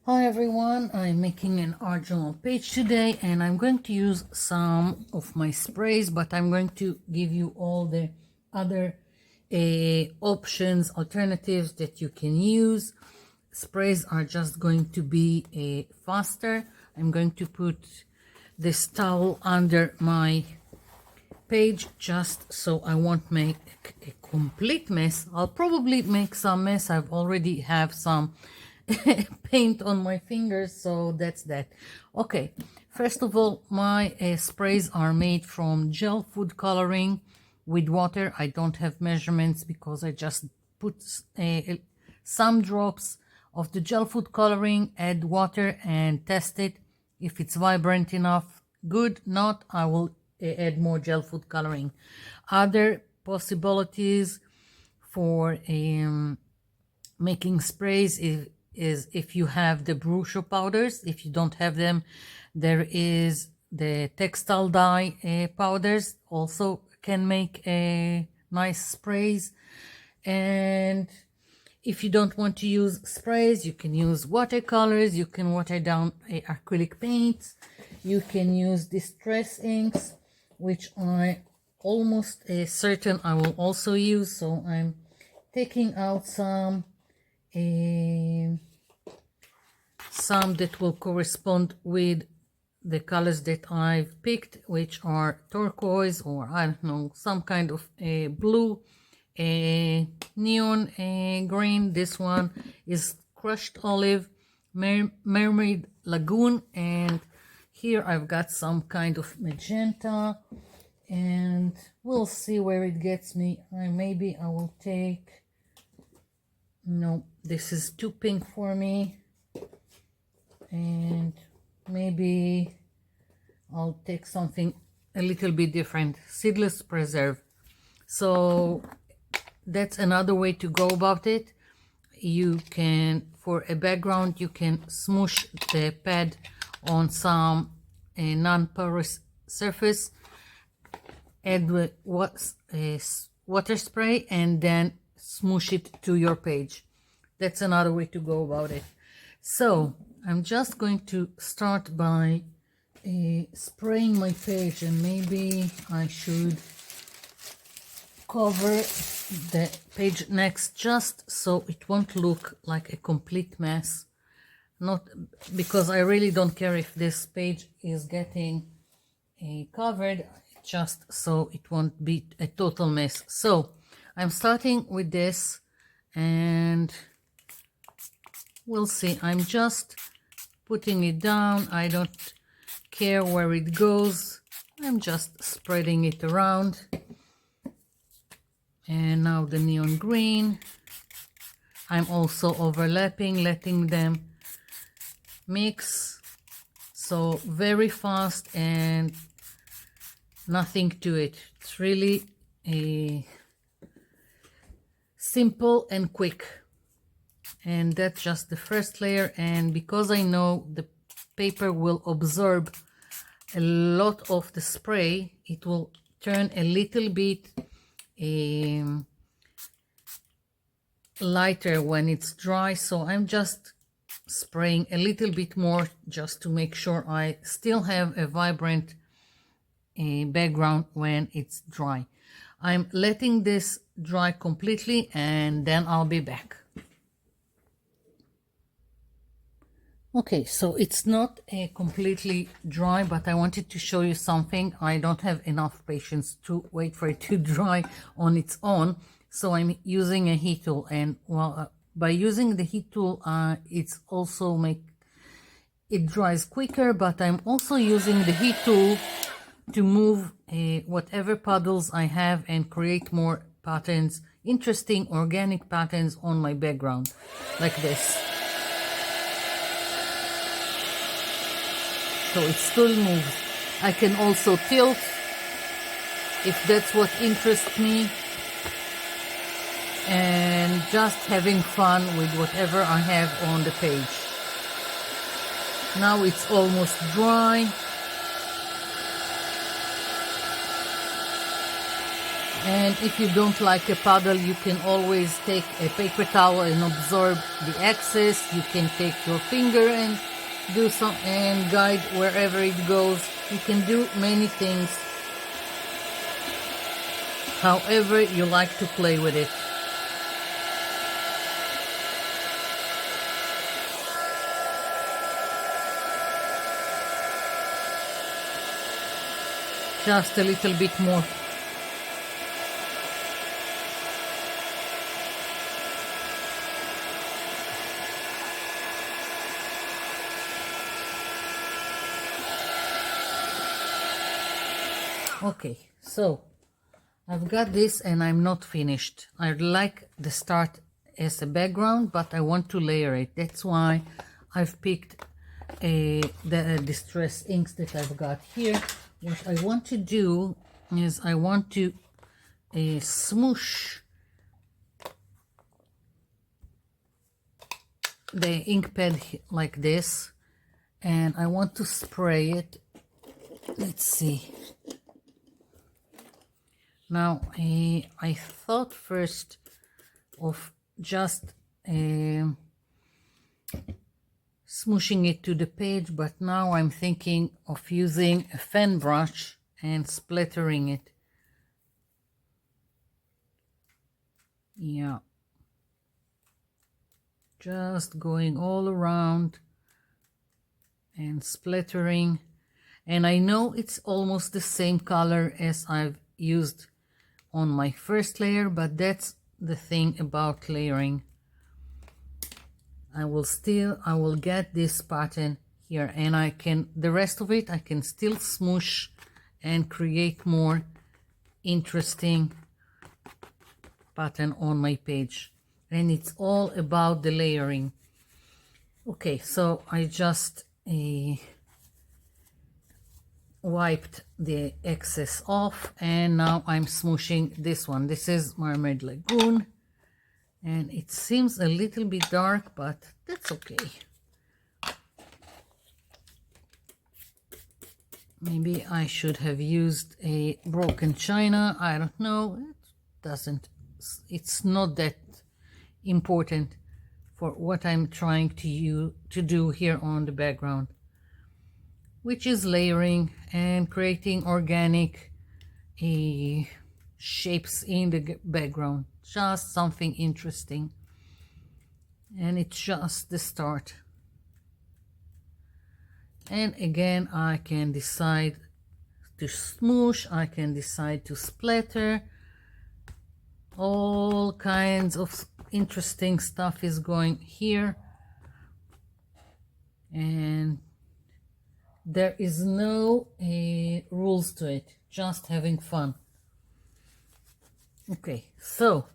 Hi everyone, I'm making an art journal page today and I'm going to use some of my sprays, but I'm going to give you all the other options, alternatives that you can use. Sprays are just going to be faster. I'm going to put this towel under my page just so I won't make a complete mess. I'll probably make some mess. I've already have some paint on my fingers, so that's that. Okay, first of all, my sprays are made from gel food coloring with water. I don't have measurements because I just put some drops of the gel food coloring, add water and test it. If it's vibrant enough, good. Not, I will add more gel food coloring. Other possibilities for making sprays is if you have the brush powders. If you don't have them, there is the textile dye powders, also can make nice sprays. And if you don't want to use sprays, you can use watercolors, you can water down acrylic paints, you can use distress inks, which I almost certain I will also use. So I'm taking out some that will correspond with the colors that I've picked, which are turquoise, or I don't know, some kind of blue, neon green. This one is crushed olive, mermaid lagoon, and here I've got some kind of magenta, and we'll see where it gets me. Maybe I will take, no, this is too pink for me, and maybe I'll take something a little bit different, seedless preserve. So that's another way to go about it. You can, for a background, you can smoosh the pad on some non-porous surface, add water spray, and then smoosh it to your page. That's another way to go about it. So I'm just going to start by spraying my page, and maybe I should cover the page next just so it won't look like a complete mess. Not because I really don't care if this page is getting covered, just so it won't be a total mess. So I'm starting with this, and we'll see. I'm just putting it down. I don't care where it goes. I'm just spreading it around. And now the neon green. I'm also overlapping, letting them mix. So very fast and nothing to it. It's really simple and quick. And that's just the first layer, and because I know the paper will absorb a lot of the spray, it will turn a little bit lighter when it's dry. So I'm just spraying a little bit more just to make sure I still have a vibrant background when it's dry. I'm letting this dry completely, and then I'll be back. Okay, so it's not completely dry, but I wanted to show you something. I don't have enough patience to wait for it to dry on its own, so I'm using a heat tool. And well, by using the heat tool, it's also it dries quicker, but I'm also using the heat tool to move whatever puddles I have and create more patterns, interesting organic patterns on my background, like this. So it still moves. I can also tilt if that's what interests me, and just having fun with whatever I have on the page. Now it's almost dry. And if you don't like a puddle, you can always take a paper towel and absorb the excess. You can take your finger and do some and guide wherever it goes. You can do many things however you like to play with it. Just a little bit more. Okay, so I've got this and I'm not finished. I like the start as a background, but I want to layer it. That's why I've picked the distress inks that I've got here. What I want to do is I want to smoosh the ink pad like this, and I want to spray it. Let's see. Now I thought first of just smooshing it to the page, but now I'm thinking of using a fan brush and splattering it. Yeah, just going all around and splattering. And I know it's almost the same color as I've used on my first layer, but that's the thing about layering. I will get this pattern here, and the rest of it I can still smoosh and create more interesting pattern on my page. And it's all about the layering. Okay, so I just wiped the excess off, and now I'm smooshing this one. This is Mermaid Lagoon, and it seems a little bit dark, but that's okay. Maybe I should have used a broken china. I don't know. It's not that important for what I'm trying to do here on the background, which is layering and creating organic shapes in the background. Just something interesting, and it's just the start. And again, I can decide to smoosh, I can decide to splatter. All kinds of interesting stuff is going here, and there is no rules to it, just having fun. Okay, so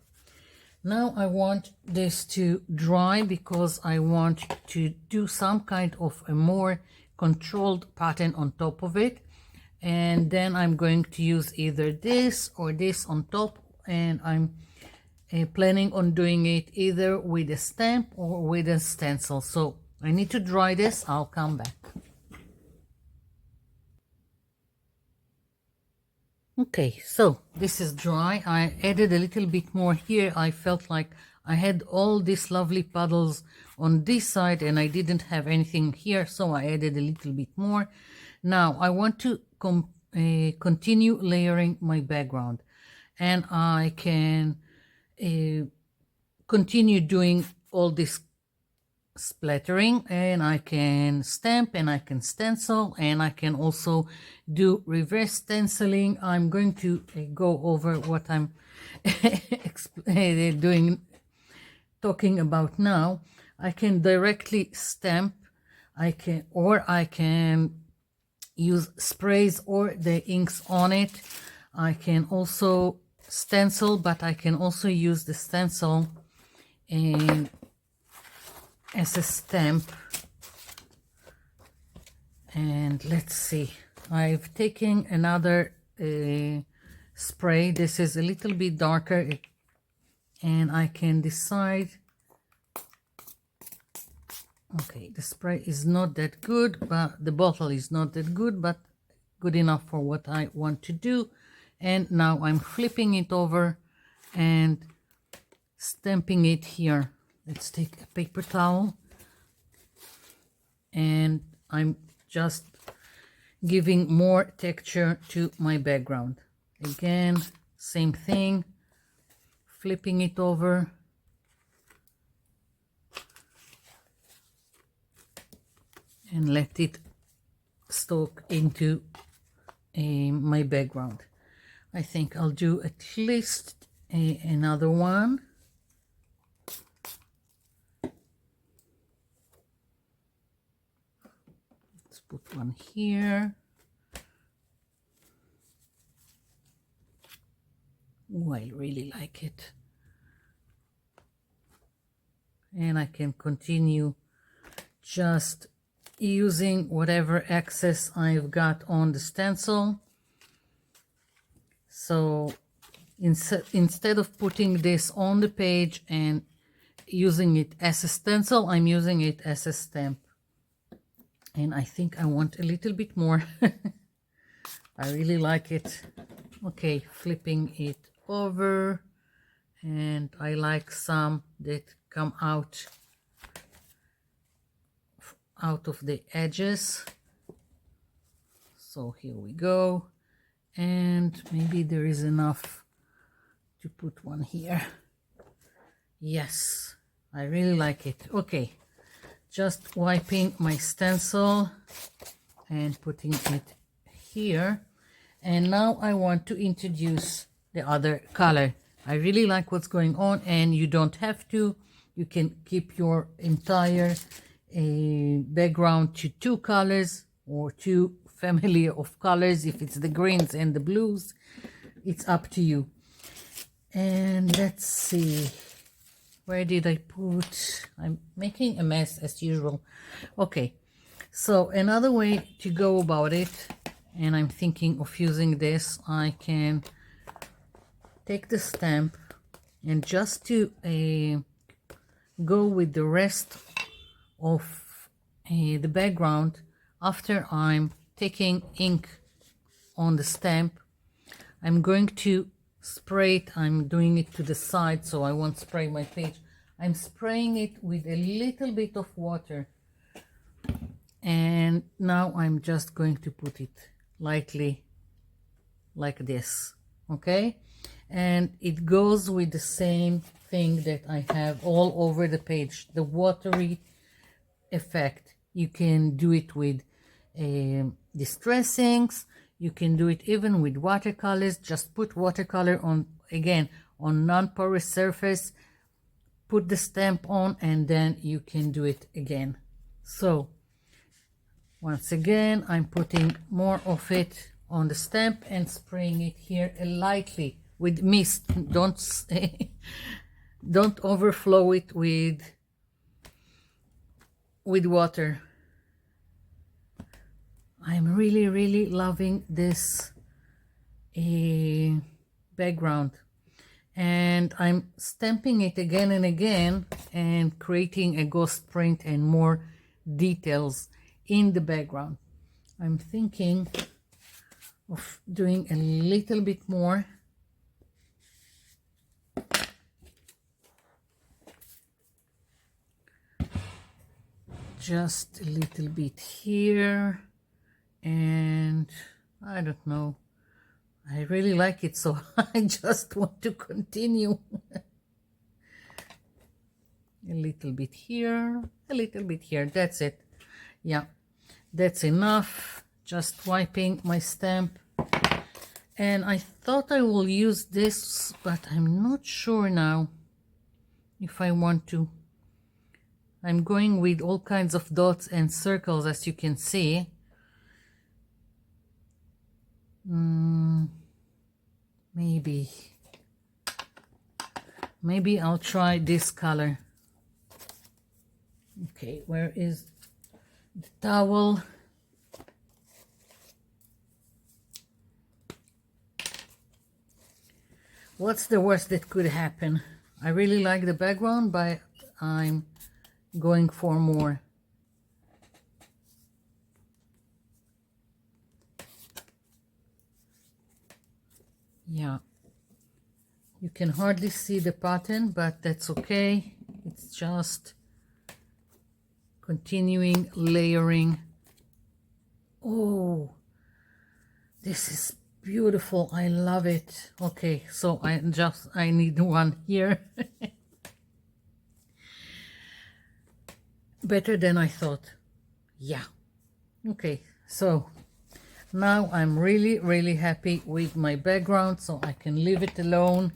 now I want this to dry because I want to do some kind of a more controlled pattern on top of it, and then I'm going to use either this or this on top, and I'm planning on doing it either with a stamp or with a stencil. So I need to dry this. I'll come back. Okay, so this is dry. I added a little bit more here. I felt like I had all these lovely puddles on this side and I didn't have anything here, so I added a little bit more. Now I want to continue layering my background, and I can continue doing all this splattering, and I can stamp and I can stencil, and I can also do reverse stenciling. I'm going to go over what I'm talking about now. I can directly stamp, I can use sprays or the inks on it. I can also stencil, but I can also use the stencil and as a stamp. And let's see, I've taken another spray. This is a little bit darker, and I can decide. Okay, the spray is not that good, but the bottle is not that good, but good enough for what I want to do. And now I'm flipping it over and stamping it here. Let's take a paper towel, and I'm just giving more texture to my background. Again, same thing, flipping it over and let it soak into my background. I think I'll do at least another one. Let's put one here. Oh, I really like it. And I can continue just using whatever excess I've got on the stencil. So instead of putting this on the page and using it as a stencil, I'm using it as a stamp. And I think I want a little bit more. I really like it. Okay, flipping it over, and I like some that come out of the edges. So here we go, and maybe there is enough to put one here. Yes, I really like it. Okay, just wiping my stencil and putting it here. And now I want to introduce the other color. I really like what's going on, and you don't have to. You can keep your entire background to two colors or two family of colors. If it's the greens and the blues, it's up to you. And let's see, where did I put? I'm making a mess as usual. Okay, so another way to go about it, and I'm thinking of using this, I can take the stamp and just to go with the rest of the background. After I'm taking ink on the stamp, I'm going to spray it. I'm doing it to the side so I won't spray my page. I'm spraying it with a little bit of water, and now I'm just going to put it lightly like this. Okay, and it goes with the same thing that I have all over the page, the watery effect. You can do it with distressings, you can do it even with watercolors. Just put watercolor on, again, on non-porous surface, put the stamp on, and then you can do it again. So once again, I'm putting more of it on the stamp and spraying it here lightly with mist. Don't overflow it with water. I'm really loving this background, and I'm stamping it again and again and creating a ghost print and more details in the background. I'm thinking of doing a little bit more. Just a little bit here, and I don't know, I really like it, so I just want to continue. A little bit here, a little bit here, that's it. Yeah, that's enough. Just wiping my stamp, and I thought I will use this, but I'm not sure now if I want to. I'm going with all kinds of dots and circles, as you can see. Maybe I'll try this color. Okay, where is the towel? What's the worst that could happen? I really like the background, but I'm going for more. Yeah, you can hardly see the pattern, but that's okay. It's just continuing layering. Oh, this is beautiful. I love it. Okay, so I need one here. Better than I thought. Yeah. Okay, so now I'm really happy with my background, so I can leave it alone.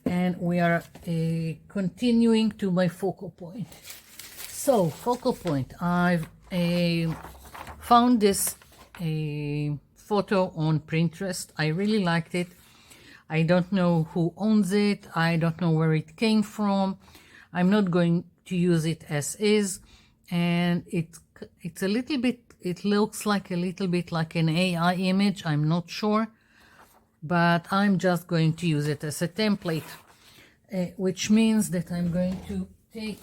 And we are continuing to my focal point. So, focal point, I've found this photo on Pinterest. I really liked it. I don't know who owns it. I don't know where it came from. I'm not going to use it as is. And it's a little bit, it looks like a little bit like an AI image. I'm not sure. But I'm just going to use it as a template. Which means that I'm going to take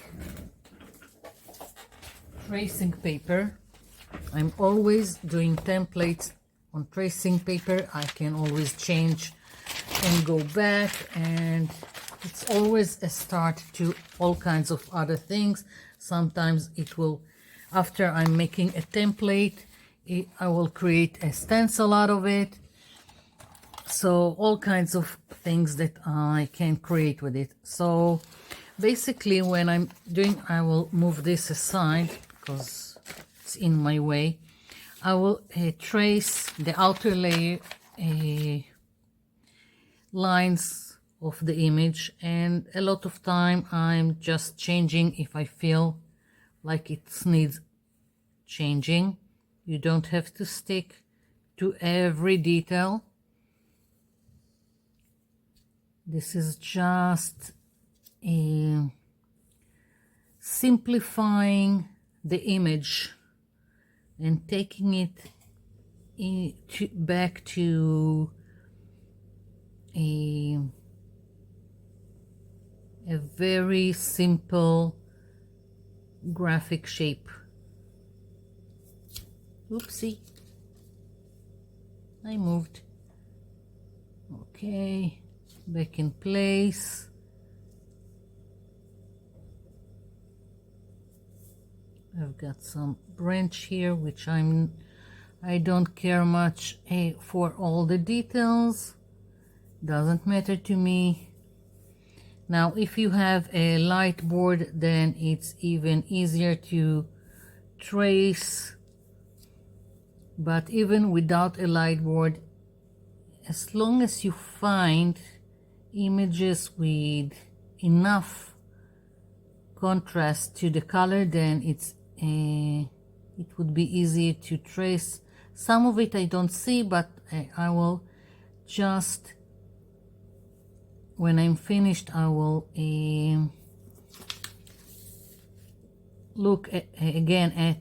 tracing paper. I'm always doing templates on tracing paper. I can always change and go back, and it's always a start to all kinds of other things. Sometimes it will, after I'm making a template, I will create a stencil out of it. So all kinds of things that I can create with it. So basically when I'm doing, I will move this aside because it's in my way. I will trace the outer layer lines of the image, and a lot of time I'm just changing if I feel like it needs changing. You don't have to stick to every detail. This is just simplifying the image and taking it back to a very simple graphic shape. Oopsie, I moved. Okay, back in place. I've got some branch here which I don't care much for all the details. Doesn't matter to me. Now if you have a light board, then it's even easier to trace, but even without a light board, as long as you find images with enough contrast to the color, then it would be easier to trace. Some of it I don't see, but I will just, when I'm finished, I will look again at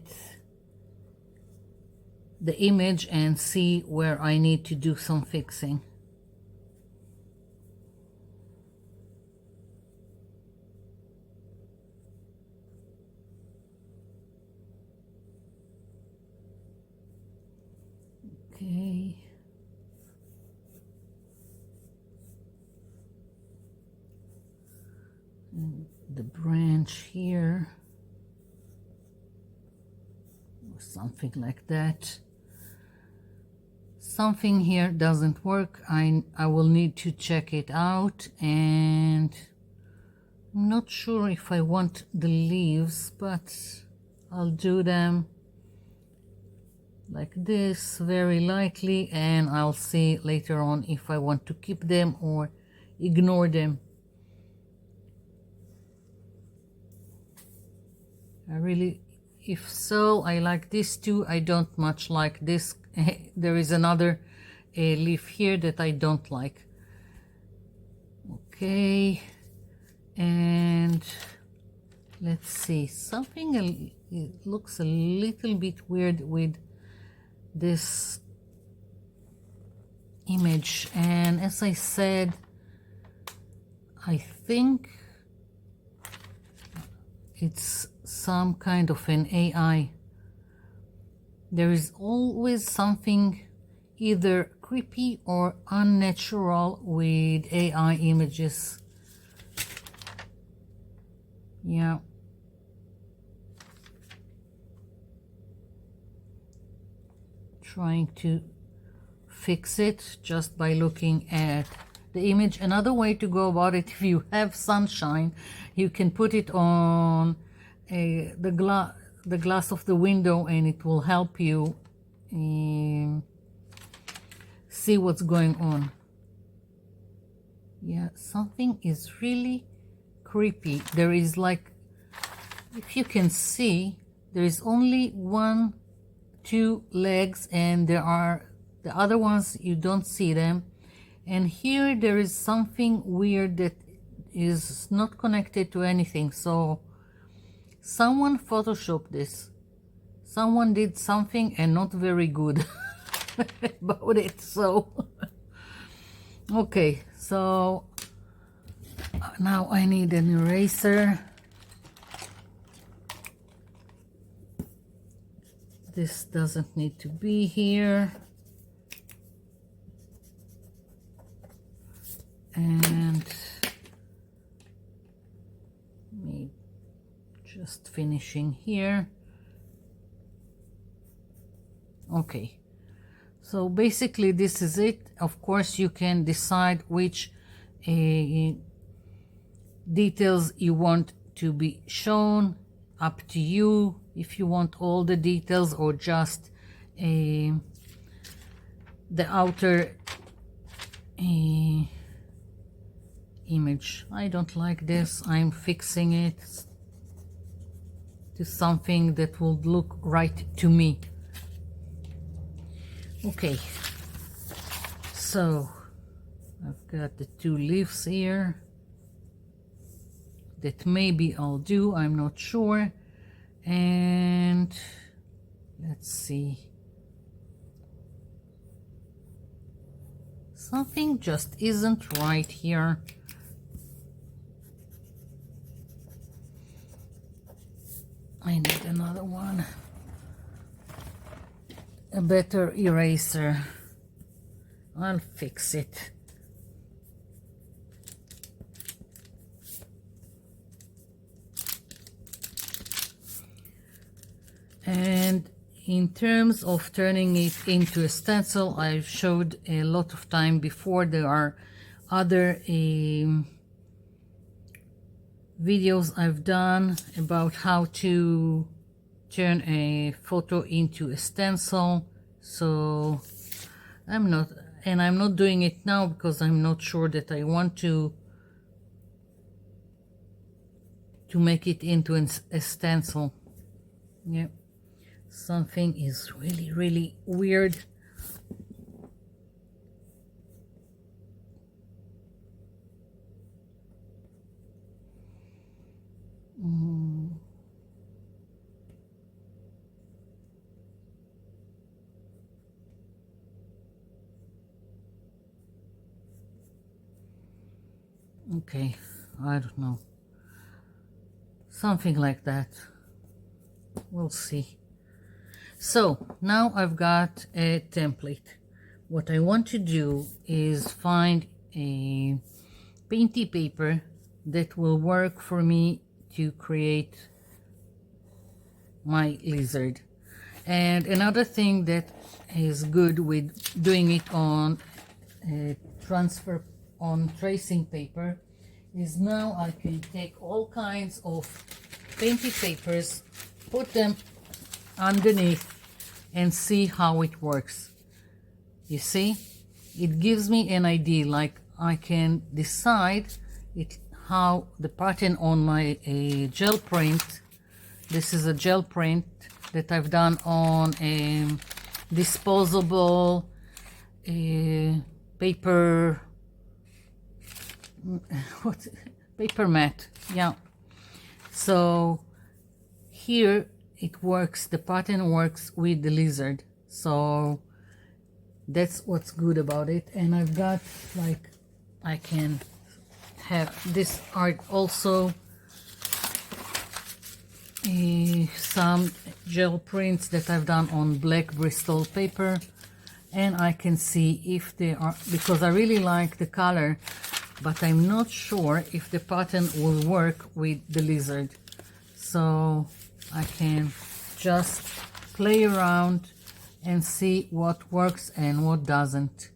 the image and see where I need to do some fixing. Okay. And the branch here, or something like that. Something here doesn't work. I will need to check it out, and I'm not sure if I want the leaves, but I'll do them like this very lightly, and I'll see later on if I want to keep them or ignore them. If so, I like this too. I don't much like this. There is another leaf here that I don't like. Okay, and let's see, something it looks a little bit weird with this image, and as I said, I think it's some kind of an AI. There is always something either creepy or unnatural with AI images. Yeah. Trying to fix it just by looking at the image. Another way to go about it, if you have sunshine, you can put it on the glass of the window, and it will help you see what's going on. Yeah, something is really creepy. There is, like, if you can see, there is only 2 legs, and there are the other ones, you don't see them. And here there is something weird that is not connected to anything. So someone photoshopped this. Someone did something and not very good about it. So okay, so now I need an eraser. This doesn't need to be here. And me just finishing here. Okay, so basically this is it. Of course, you can decide which details you want to be shown. Up to you, if you want all the details or just the outer image. I don't like this. I'm fixing it to something that will look right to me. Okay, so I've got the 2 leaves here that maybe I'll do, I'm not sure. And let's see, something just isn't right here. I need another one, a better eraser. I'll fix it. And in terms of turning it into a stencil, I've showed a lot of time before. There are other videos I've done about how to turn a photo into a stencil. So I'm not doing it now because I'm not sure that I want to make it into a stencil. Yeah, something is really, really weird. Okay, I don't know. Something like that. We'll see. So now I've got a template. What I want to do is find a painty paper that will work for me to create my lizard. And another thing that is good with doing it on tracing paper is now I can take all kinds of painted papers, put them underneath, and see how it works. You see, it gives me an idea, like I can decide how the pattern on my gel print. This is a gel print that I've done on a disposable paper paper mat. Yeah, so here it works, the pattern works with the lizard, so that's what's good about it. And I've got, like, I can have this art also, some gel prints that I've done on black Bristol paper, and I can see if they are, because I really like the color, but I'm not sure if the pattern will work with the lizard. So I can just play around and see what works and what doesn't.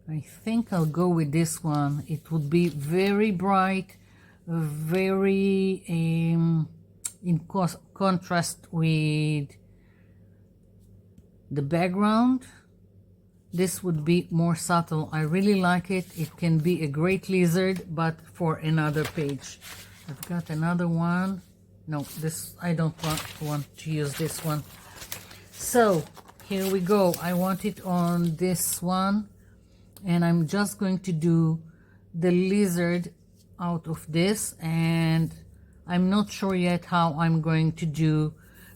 I think I'll go with this one. It would be very bright, very in contrast with the background. This would be more subtle. I really like it. It can be a great lizard, but for another page. I've got another one. No, this, I don't want to use this one. So here we go. I want it on this one, and I'm just going to do the lizard out of this, and I'm not sure yet how I'm going to do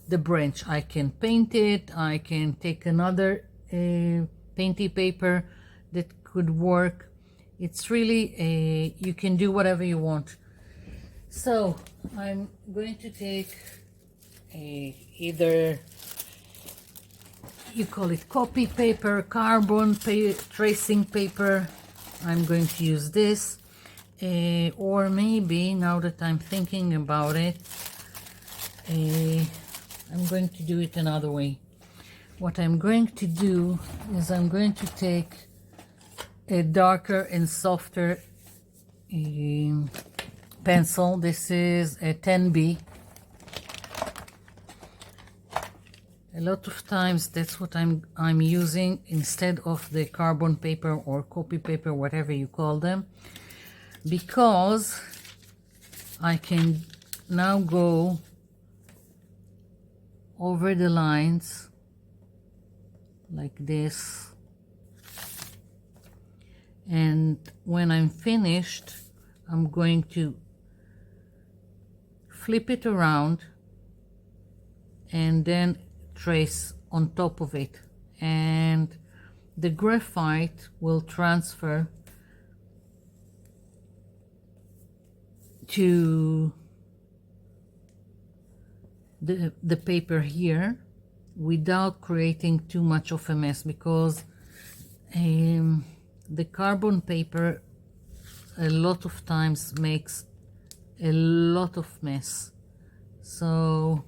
the branch. I can paint it. I can take another painty paper that could work. It's really you can do whatever you want. So I'm going to take either, you call it copy paper, carbon tracing paper. I'm going to use this, or maybe, now that I'm thinking about it, I'm going to do it another way. What I'm going to do is I'm going to take a darker and softer pencil. This is a 10B. A lot of times that's what I'm using instead of the carbon paper or copy paper, whatever you call them, because I can now go over the lines like this, and when I'm finished, I'm going to flip it around and then trace on top of it, and the graphite will transfer to the paper here without creating too much of a mess, because the carbon paper a lot of times makes a lot of mess. So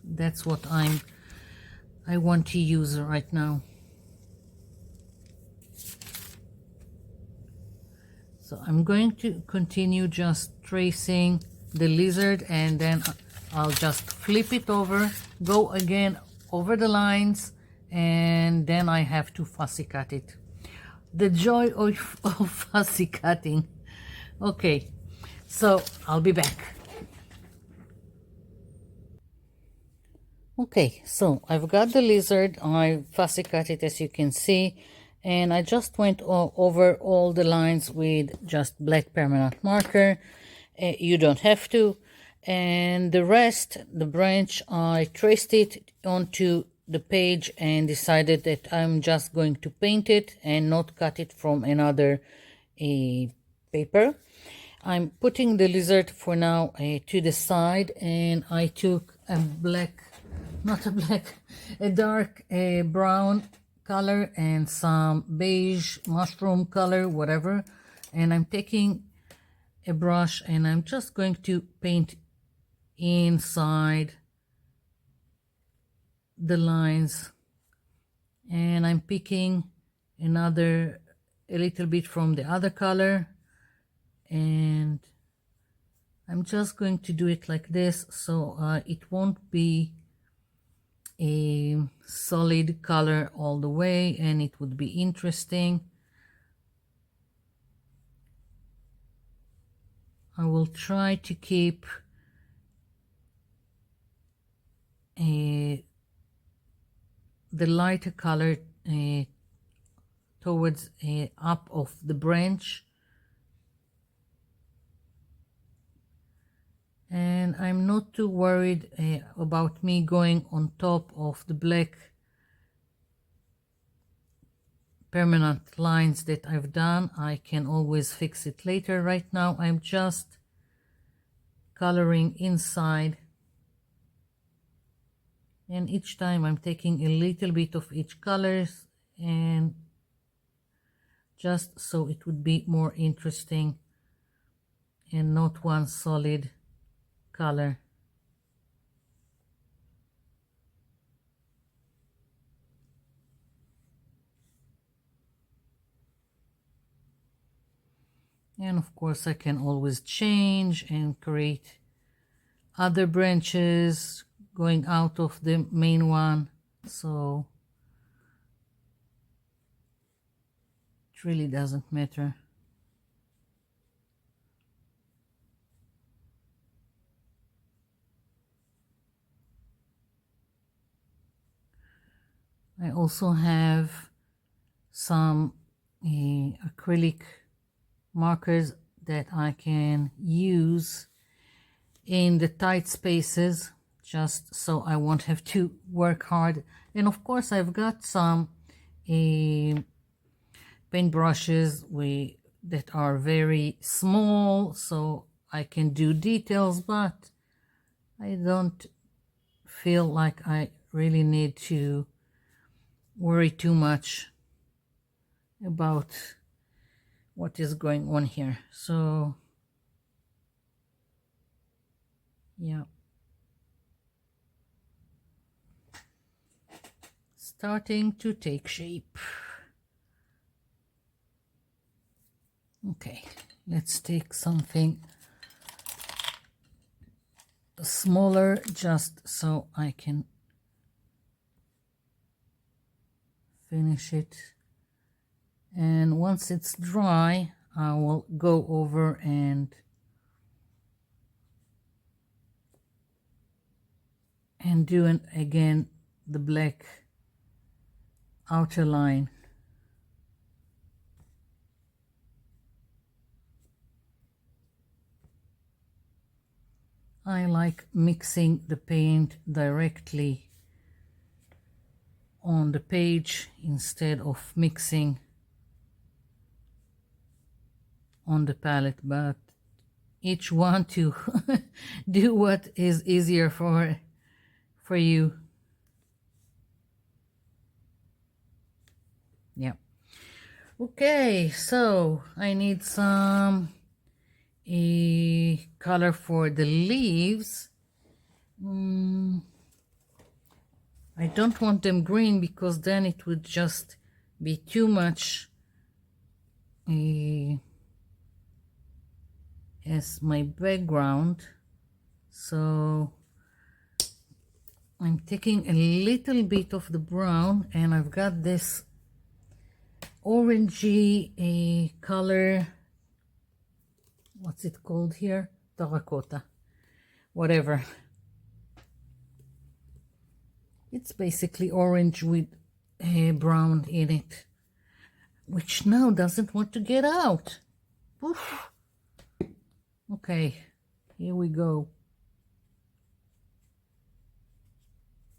that's what I want to use right now. So I'm going to continue just tracing the lizard, and then I'll just flip it over, go again over the lines, and then I have to fussy cut it. The joy of fussy cutting. Okay, so I'll be back. Okay, so I've got the lizard. I fussy cut it, as you can see, and I just went over all the lines with just black permanent marker. You don't have to. And the rest, the branch, I traced it onto the page and decided that I'm just going to paint it and not cut it from another paper. I'm putting the lizard for now to the side, and I took a black, not a black, a dark brown color and some beige mushroom color, whatever, and I'm taking a brush and I'm just going to paint inside the lines, and I'm picking a little bit from the other color, and I'm just going to do it like this, so it won't be a solid color all the way, and it would be interesting. I will try to keep the lighter color towards up of the branch, and I'm not too worried about me going on top of the black permanent lines that I've done. I can always fix it later. Right now I'm just coloring inside And each time I'm taking a little bit of each colors, and just so it would be more interesting and not one solid color. And of course I can always change and create other branches going out of the main one, so it really doesn't matter. I also have some acrylic markers that I can use in the tight spaces, just so I won't have to work hard. And of course I've got some paint brushes that are very small, so I can do details, but I don't feel like I really need to worry too much about what is going on here. So yeah, starting to take shape. Okay, let's take something smaller just so I can finish it. And once it's dry, I will go over and do again the black outer line. I like mixing the paint directly on the page instead of mixing on the palette, but each one to do what is easier for you. Yeah. Okay, so I need some color for the leaves. I don't want them green because then it would just be too much as my background. So I'm taking a little bit of the brown, and I've got this orangey color. What's it called here? Terracotta. Whatever. It's basically orange with brown in it, which now doesn't want to get out. Oof. Okay, here we go.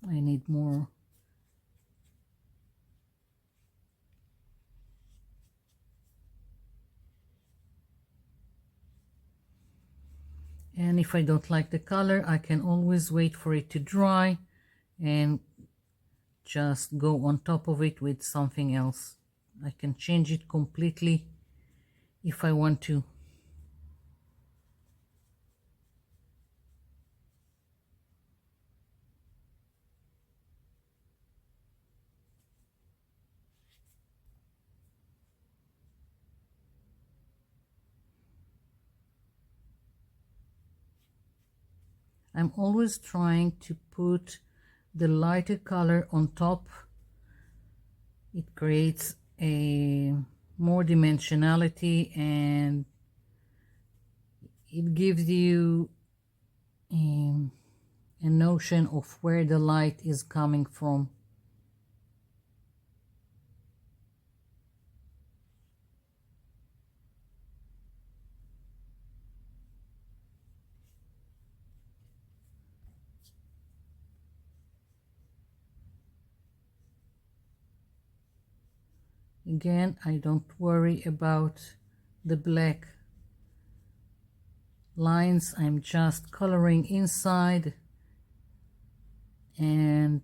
I need more. And if I don't like the color, I can always wait for it to dry and just go on top of it with something else. I can change it completely if I want to. I'm always trying to put the lighter color on top. It creates a more dimensionality, and it gives you a notion of where the light is coming from. Again, I don't worry about the black lines. I'm just coloring inside and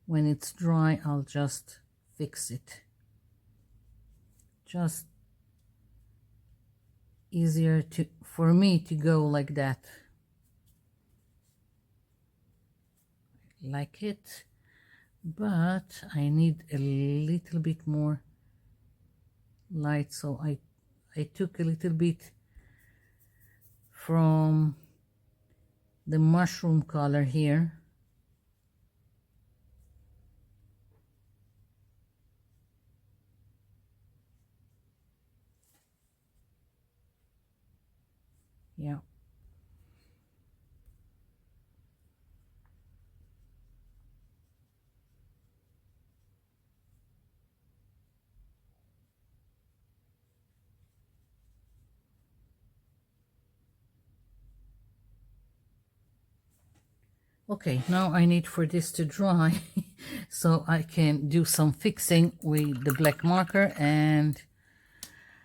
when it's dry I'll just fix it. Just easier for me to go like that. Like it, but I need a little bit more light, so I took a little bit from the mushroom color here. Yeah. Okay, now I need for this to dry so I can do some fixing with the black marker, and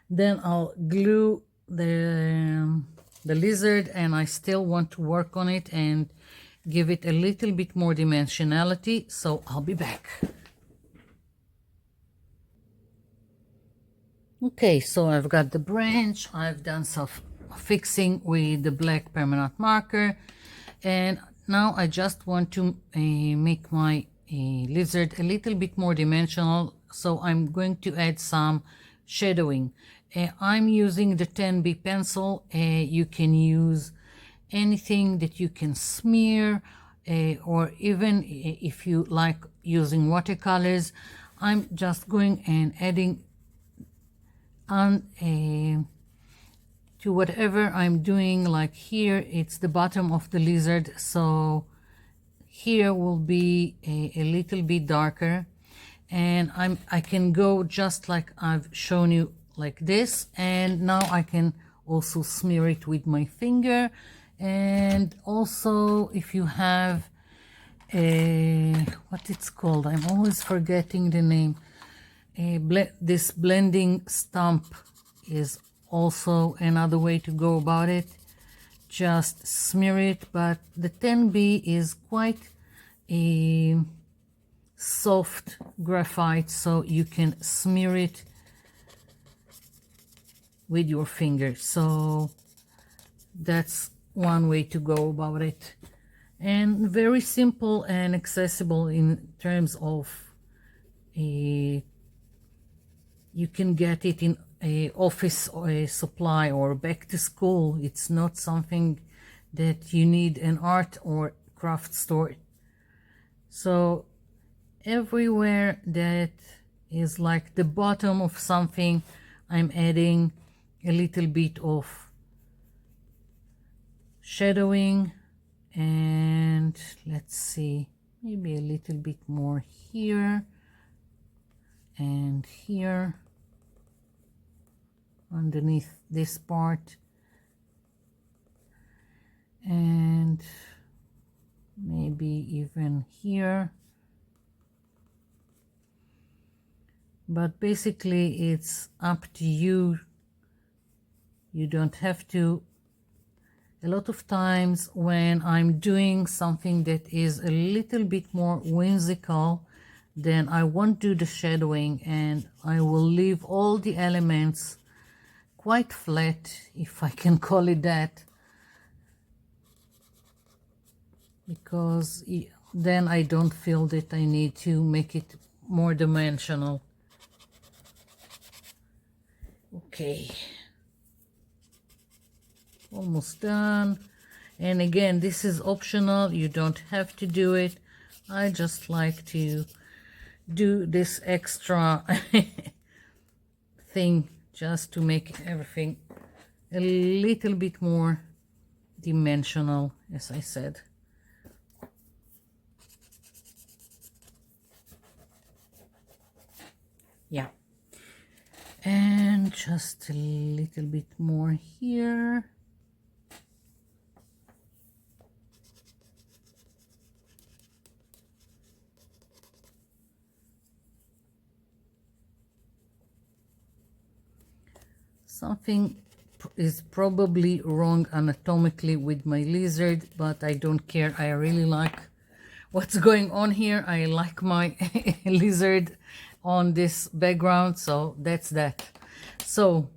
then I'll glue the lizard, and I still want to work on it and give it a little bit more dimensionality, so I'll be back. Okay, so I've got the branch, I've done some fixing with the black permanent marker, and now I just want to make my lizard a little bit more dimensional, so I'm going to add some shadowing. I'm using the 10B pencil. You can use anything that you can smear, or even if you like using watercolors. I'm just going and adding on to whatever I'm doing. Like here it's the bottom of the lizard, so here will be a little bit darker, and I can go just like I've shown you like this, and now I can also smear it with my finger. And also if you have what it's called, I'm always forgetting the name, this blending stump is also another way to go about it. Just smear it, but the 10B is quite a soft graphite, so you can smear it with your finger. So that's one way to go about it, and very simple and accessible in terms of you can get it in a office or a supply or back to school. It's not something that you need an art or craft store. So everywhere that is like the bottom of something, I'm adding a little bit of shadowing, and let's see, maybe a little bit more here and here underneath this part, and maybe even here. But basically it's up to you. You don't have to. A lot of times when I'm doing something that is a little bit more whimsical, then I won't do the shadowing, and I will leave all the elements quite flat, if I can call it that, because then I don't feel that I need to make it more dimensional. Okay, almost done. And again, this is optional, you don't have to do it. I just like to do this extra thing just to make everything a little bit more dimensional, as I said. Yeah, and just a little bit more here. Something is probably wrong anatomically with my lizard, but I don't care. I really like what's going on here. I like my lizard on this background, so that's that. So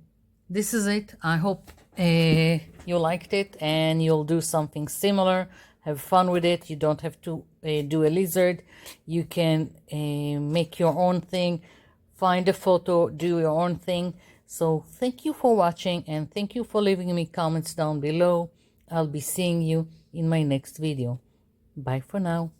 this is it. I hope you liked it and you'll do something similar. Have fun with it. You don't have to do a lizard. You can make your own thing, find a photo, do your own thing. So thank you for watching and thank you for leaving me comments down below. I'll be seeing you in my next video. Bye for now.